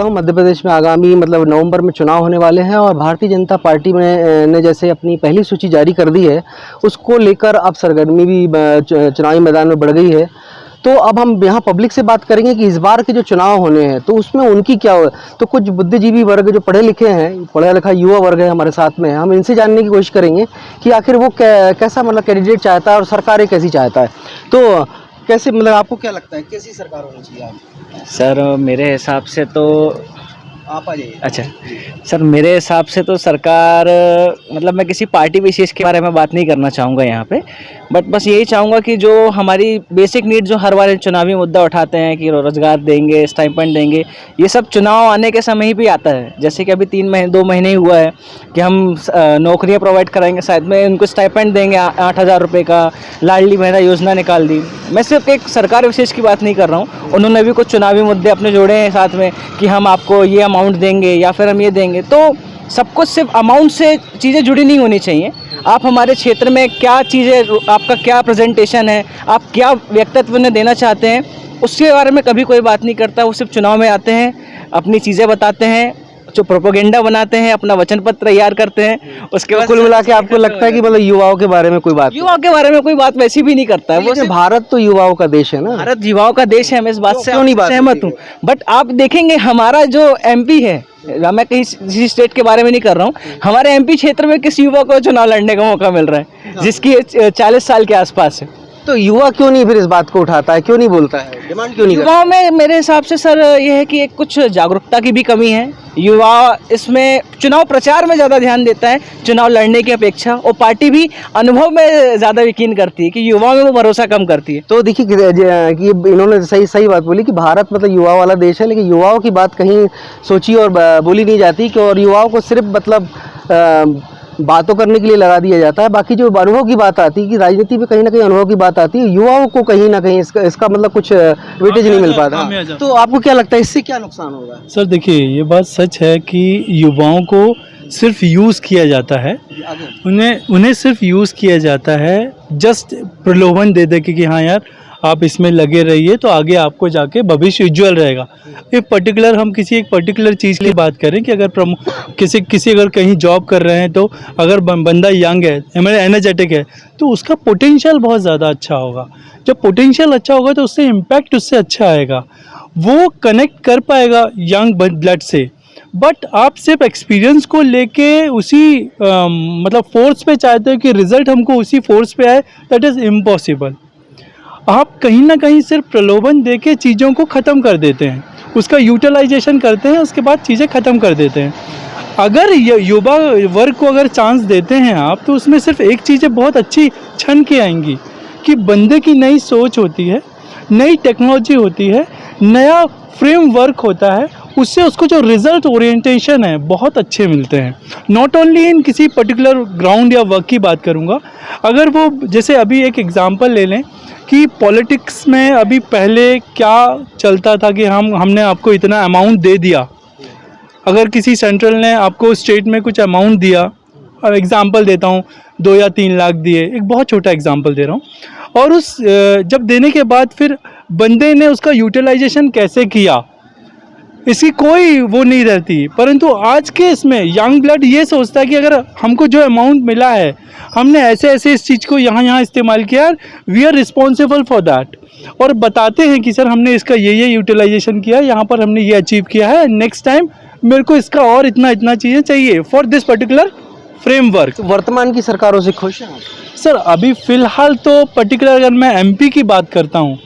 चाहता हूँ, मध्य प्रदेश में आगामी मतलब नवंबर में चुनाव होने वाले हैं और भारतीय जनता पार्टी ने जैसे अपनी पहली सूची जारी कर दी है, उसको लेकर अब सरगर्मी भी चुनावी मैदान में बढ़ गई है। तो अब हम यहाँ पब्लिक से बात करेंगे कि इस बार के जो चुनाव होने हैं तो उसमें उनकी क्या हो। तो कुछ बुद्धिजीवी वर्ग जो पढ़े लिखे हैं, पढ़ा लिखा युवा वर्ग है हमारे साथ में, हम इनसे जानने की कोशिश करेंगे कि आखिर वो कैसा मतलब कैंडिडेट चाहता है और सरकारें कैसी चाहता है। तो कैसे मतलब आपको क्या लगता है कैसी सरकार होनी चाहिए आप? सर मेरे हिसाब से तो आप आ जाइए। अच्छा सर, मेरे हिसाब से तो सरकार मतलब मैं किसी पार्टी विशेष के बारे में बात नहीं करना चाहूँगा यहाँ पे, बट बस यही चाहूँगा कि जो हमारी बेसिक नीड जो हर बार चुनावी मुद्दा उठाते हैं कि रोज़गार देंगे, स्टाइपेंड देंगे, ये सब चुनाव आने के समय ही भी आता है। जैसे कि अभी 2 महीने ही हुआ है कि हम नौकरियाँ प्रोवाइड कराएंगे, शायद में उनको स्टाइपेंड देंगे 8,000 रुपये का, लाडली बहना योजना निकाल दी। मैं सिर्फ एक सरकार विशेष की बात नहीं कर रहा हूँ, उन्होंने भी कुछ चुनावी मुद्दे अपने जोड़े हैं साथ में कि हम आपको ये अमाउंट देंगे या फिर हम ये देंगे। तो सब कुछ सिर्फ अमाउंट से चीज़ें जुड़ी नहीं होनी चाहिए। आप हमारे क्षेत्र में क्या चीज़ें, आपका क्या प्रेजेंटेशन है, आप क्या व्यक्तित्व में देना चाहते हैं, उसके बारे में कभी कोई बात नहीं करता। वो सिर्फ चुनाव में आते हैं, अपनी चीज़ें बताते हैं, जो प्रोपोगेंडा बनाते हैं, अपना वचन पत्र तैयार करते हैं, उसके बाद कुल मिला के आपको लगता है कि मतलब युवाओं के बारे में कोई बात, युवाओं के बारे में कोई बात वैसी भी नहीं करता है। वो भारत तो युवाओं का देश है ना, भारत युवाओं का देश है, मैं इस बात से क्यों नहीं सहमत हूँ। बट आप देखेंगे हमारा जो एमपी है, मैं किसी स्टेट के बारे में नहीं कर रहा हूँ, हमारे एमपी क्षेत्र में किस युवा को चुनाव लड़ने का मौका मिल रहा है जिसकी 40 साल के आसपास है। तो युवा क्यों नहीं फिर इस बात को उठाता है, क्यों नहीं बोलता है, डिमांड क्यों नहीं करता? युवाओं में मेरे हिसाब से सर ये है कि एक कुछ जागरूकता की भी कमी है। युवा इसमें चुनाव प्रचार में ज़्यादा ध्यान देता है चुनाव लड़ने की अपेक्षा, और पार्टी भी अनुभव में ज़्यादा यकीन करती है कि युवाओं में वो भरोसा कम करती है। तो देखिए कि इन्होंने सही बात बोली कि भारत मतलब युवा वाला देश है, लेकिन युवाओं की बात कहीं सोची और बोली नहीं जाती कि, और युवाओं को सिर्फ मतलब बातों करने के लिए लगा दिया जाता है। बाकी जो अनुभव की बात आती है कि राजनीति में कहीं ना कहीं अनुभव की बात आती है, युवाओं को कहीं ना कहीं इसका मतलब कुछ वेटेज नहीं मिल पाता। तो आपको क्या लगता है इससे क्या नुकसान होगा? सर देखिए, ये बात सच है कि युवाओं को सिर्फ यूज़ किया जाता है, उन्हें सिर्फ यूज़ किया जाता है, जस्ट प्रलोभन दे दे कि हाँ यार आप इसमें लगे रहिए तो आगे आपको जाके भविष्य उज्ज्वल रहेगा। एक पर्टिकुलर हम किसी एक पर्टिकुलर चीज़ की बात करें कि अगर किसी अगर कहीं जॉब कर रहे हैं, तो अगर बंदा यंग है, एनर्जेटिक है, तो उसका पोटेंशियल बहुत ज़्यादा अच्छा होगा। जब पोटेंशियल अच्छा होगा तो उससे इम्पैक्ट उससे अच्छा आएगा, वो कनेक्ट कर पाएगा यंग ब्लड से। बट आप सिर्फ एक्सपीरियंस को लेके उसी मतलब फोर्स पे चाहते हो कि रिजल्ट हमको उसी फोर्स पे आए, दैट इज़ इम्पॉसिबल। आप कहीं ना कहीं सिर्फ प्रलोभन देके चीज़ों को ख़त्म कर देते हैं, उसका यूटिलाइजेशन करते हैं, उसके बाद चीज़ें ख़त्म कर देते हैं। अगर युवा वर्ग को अगर चांस देते हैं आप, तो उसमें सिर्फ एक चीज़ें बहुत अच्छी छन के आएंगी कि बंदे की नई सोच होती है, नई टेक्नोलॉजी होती है, नया फ्रेमवर्क होता है, उससे उसको जो रिज़ल्ट ओरिएंटेशन है बहुत अच्छे मिलते हैं। नॉट ओनली इन किसी पर्टिकुलर ग्राउंड या वर्क की बात करूँगा, अगर वो जैसे अभी एक एग्जांपल ले लें कि पॉलिटिक्स में अभी पहले क्या चलता था कि हमने आपको इतना अमाउंट दे दिया, अगर किसी सेंट्रल ने आपको स्टेट में कुछ अमाउंट दिया, और एग्जांपल देता हूँ 2 या 3 लाख दिए, एक बहुत छोटा एग्जांपल दे रहा हूँ, और उस जब देने के बाद फिर बंदे ने उसका यूटिलाइजेशन कैसे किया, इसकी कोई वो नहीं रहती। परंतु आज के इसमें यंग ब्लड ये सोचता है कि अगर हमको जो अमाउंट मिला है, हमने ऐसे इस चीज़ को यहाँ इस्तेमाल किया, we are responsible for that, और बताते हैं कि सर हमने इसका ये यूटिलाइजेशन किया, यहाँ पर हमने ये अचीव किया है, नेक्स्ट टाइम मेरे को इसका और इतना चीज़ें चाहिए फॉर दिस पर्टिकुलर फ्रेमवर्क। वर्तमान की सरकारों से खुश हैं सर? अभी फ़िलहाल तो पर्टिकुलर अगर मैं एमपी की बात करता हूँ,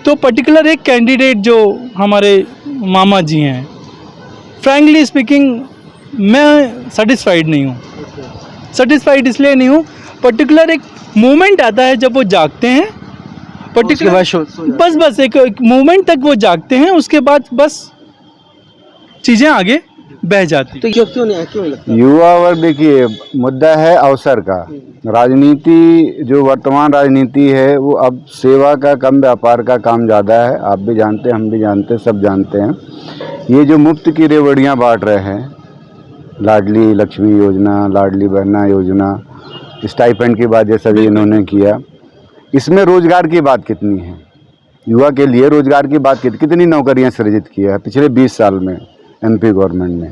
तो पर्टिकुलर एक कैंडिडेट जो हमारे मामा जी हैं, फ्रैंकली स्पीकिंग मैं सेटिस्फाइड नहीं हूँ। सेटिस्फाइड इसलिए नहीं हूँ, पर्टिकुलर एक मोमेंट आता है जब वो जागते हैं, पर्टिकुलर बस एक मोमेंट तक वो जागते हैं, उसके बाद बस चीज़ें आगे बह जाती। तो क्यों नहीं लगता? युवा वर्ग देखिए, मुद्दा है अवसर का। राजनीति जो वर्तमान राजनीति है वो अब सेवा का कम व्यापार का काम ज़्यादा है। आप भी जानते हैं, हम भी जानते हैं, सब जानते हैं। ये जो मुफ्त की रेवड़ियाँ बांट रहे हैं, लाडली लक्ष्मी योजना, लाडली बहना योजना, स्टाइपेंड की बात जैसा भी इन्होंने किया, इसमें रोजगार की बात कितनी है? युवा के लिए रोजगार की बात कितनी नौकरियां सृजित किया है पिछले 20 साल में? एमपी गवर्नमेंट ने,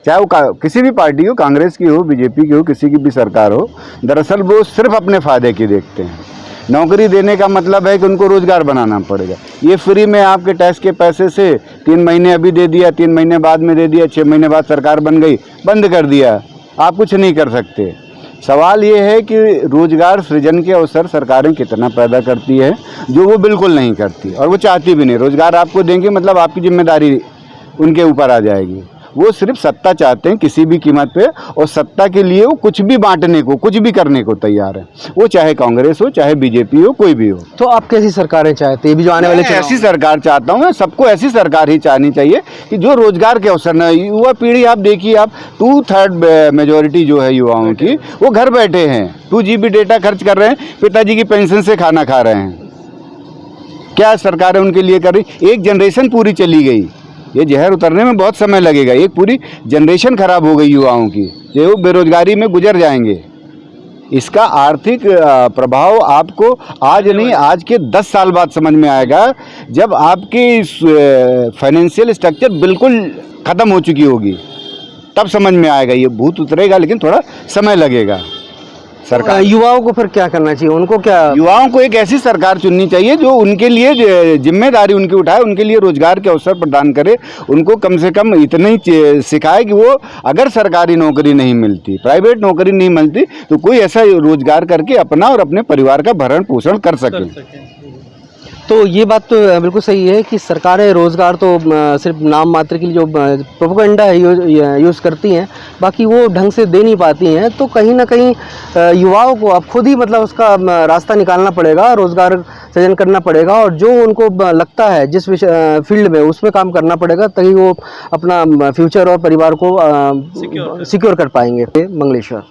चाहे वो किसी भी पार्टी हो, कांग्रेस की हो, बीजेपी की हो, किसी की भी सरकार हो, दरअसल वो सिर्फ अपने फ़ायदे की देखते हैं। नौकरी देने का मतलब है कि उनको रोज़गार बनाना पड़ेगा। ये फ्री में आपके टैक्स के पैसे से 3 महीने अभी दे दिया, 3 महीने बाद में दे दिया, 6 महीने बाद सरकार बन गई, बंद कर दिया, आप कुछ नहीं कर सकते। सवाल ये है कि रोज़गार सृजन के अवसर सरकारें कितना पैदा करती है, जो वो बिल्कुल नहीं करती और वो चाहती भी नहीं। रोज़गार आपको देंगे मतलब आपकी जिम्मेदारी उनके ऊपर आ जाएगी। वो सिर्फ सत्ता चाहते हैं किसी भी कीमत पे, और सत्ता के लिए वो कुछ भी बांटने को, कुछ भी करने को तैयार है, वो चाहे कांग्रेस हो, चाहे बीजेपी हो, कोई भी हो। तो आप कैसी सरकारें चाहते हैं? भी जो आने वाले मैं ऐसी सरकार चाहता हूँ, मैं सबको ऐसी सरकार ही चाहनी चाहिए कि जो रोजगार के अवसर न, युवा पीढ़ी आप देखिए, आप 2/3 मेजोरिटी जो है युवाओं की, वो घर बैठे हैं, 2 GB डेटा खर्च कर रहे हैं, पिताजी की पेंशन से खाना खा रहे हैं। क्या सरकारें उनके लिए कर रही? एक जनरेशन पूरी चली गई, ये जहर उतरने में बहुत समय लगेगा। एक पूरी जनरेशन खराब हो गई युवाओं की, जो वो बेरोजगारी में गुजर जाएंगे। इसका आर्थिक प्रभाव आपको आज नहीं, आज के 10 साल बाद समझ में आएगा, जब आपकी फाइनेंशियल स्ट्रक्चर बिल्कुल ख़त्म हो चुकी होगी, तब समझ में आएगा। ये भूत उतरेगा, लेकिन थोड़ा समय लगेगा। सरकार, युवाओं को फिर क्या करना चाहिए? उनको क्या, युवाओं को एक ऐसी सरकार चुननी चाहिए जो उनके लिए जिम्मेदारी उनकी उठाए, उनके लिए रोजगार के अवसर प्रदान करे, उनको कम से कम इतना ही सिखाए कि वो अगर सरकारी नौकरी नहीं मिलती, प्राइवेट नौकरी नहीं मिलती, तो कोई ऐसा रोजगार करके अपना और अपने परिवार का भरण पोषण कर सके। तो ये बात तो बिल्कुल सही है कि सरकारें रोज़गार तो सिर्फ नाम मात्र के लिए जो प्रोपेगेंडा है यूज़ करती हैं, बाकी वो ढंग से दे नहीं पाती हैं। तो कहीं ना कहीं युवाओं को अब खुद ही मतलब उसका रास्ता निकालना पड़ेगा, रोज़गार सृजन करना पड़ेगा, और जो उनको लगता है जिस फील्ड में, उसमें काम करना पड़ेगा, तभी वो अपना फ्यूचर और परिवार को सिक्योर कर पाएंगे। मंगलेश्वर।